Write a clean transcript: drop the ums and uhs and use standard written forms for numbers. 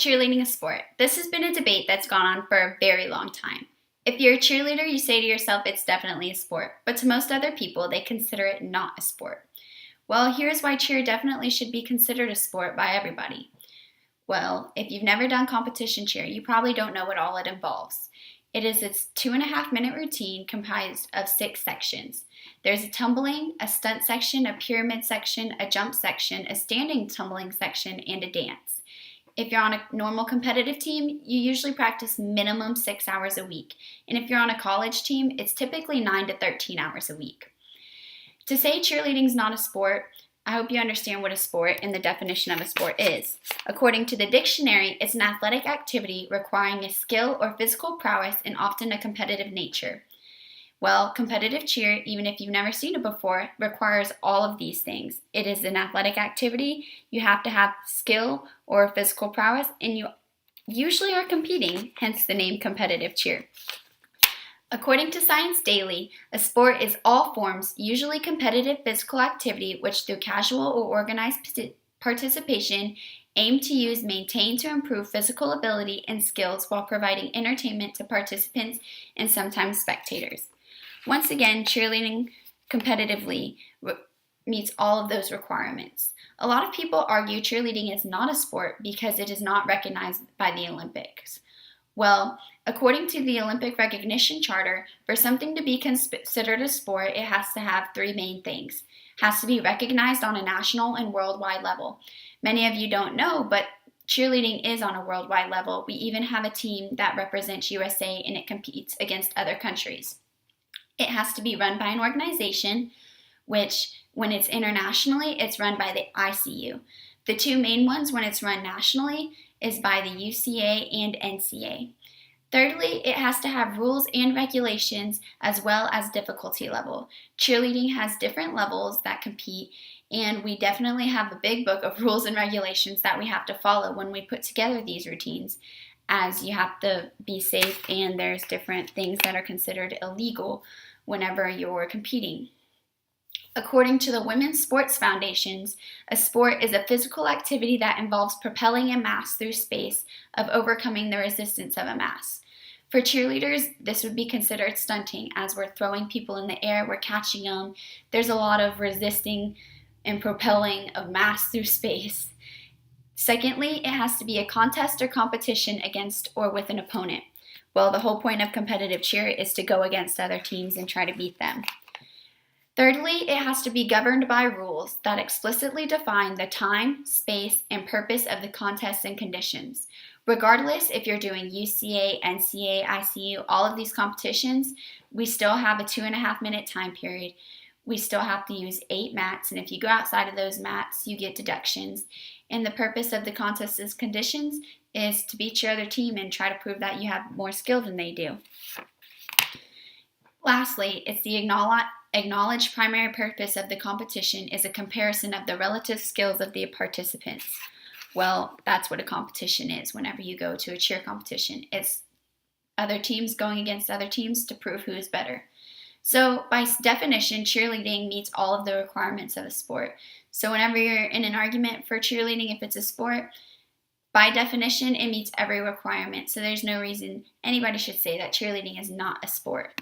cheerleading a sport? This has been a debate that's gone on for a very long time. If you're a cheerleader, you say to yourself it's definitely a sport, but to most other people, they consider it not a sport. Well, here's why cheer definitely should be considered a sport by everybody. Well, if you've never done competition cheer, you probably don't know what all it involves. It is its 2.5-minute routine comprised of 6 sections. There's a tumbling, a stunt section, a pyramid section, a jump section, a standing tumbling section, and a dance. If you're on a normal competitive team, you usually practice minimum 6 hours a week. And if you're on a college team, it's typically 9 to 13 hours a week. To say cheerleading is not a sport, I hope you understand what a sport and the definition of a sport is. According to the dictionary, it's an athletic activity requiring a skill or physical prowess and often a competitive nature. Well, competitive cheer, even if you've never seen it before, requires all of these things. It is an athletic activity, you have to have skill or physical prowess, and you usually are competing, hence the name competitive cheer. According to Science Daily, a sport is all forms, usually competitive physical activity, which through casual or organized participation aim to use, maintain to improve physical ability and skills while providing entertainment to participants and sometimes spectators. Once again, cheerleading competitively meets all of those requirements. A lot of people argue cheerleading is not a sport because it is not recognized by the Olympics. Well, according to the Olympic Recognition Charter, for something to be considered a sport, it has to have 3 main things. It has to be recognized on a national and worldwide level. Many of you don't know, but cheerleading is on a worldwide level. We even have a team that represents USA and it competes against other countries. It has to be run by an organization, which when it's internationally, it's run by the ICU. The 2 main ones when it's run nationally is by the UCA and NCA. Thirdly, it has to have rules and regulations as well as difficulty level. Cheerleading has different levels that compete, and we definitely have a big book of rules and regulations that we have to follow when we put together these routines, as you have to be safe and there's different things that are considered illegal whenever you're competing. According to the Women's Sports Foundations, a sport is a physical activity that involves propelling a mass through space of overcoming the resistance of a mass. For cheerleaders, this would be considered stunting, as we're throwing people in the air, we're catching them. There's a lot of resisting and propelling of mass through space. Secondly, it has to be a contest or competition against or with an opponent. Well, the whole point of competitive cheer is to go against other teams and try to beat them. Thirdly, it has to be governed by rules that explicitly define the time, space, and purpose of the contests and conditions. Regardless if you're doing UCA, NCA, ICU, all of these competitions, we still have a 2.5-minute time period. We still have to use 8 mats, and if you go outside of those mats, you get deductions. And the purpose of the contests and conditions is to beat your other team and try to prove that you have more skill than they do. Lastly, it's the acknowledged primary purpose of the competition is a comparison of the relative skills of the participants. Well, that's what a competition is whenever you go to a cheer competition. It's other teams going against other teams to prove who is better. So by definition, cheerleading meets all of the requirements of a sport. So whenever you're in an argument for cheerleading, if it's a sport, by definition, it meets every requirement. So there's no reason anybody should say that cheerleading is not a sport.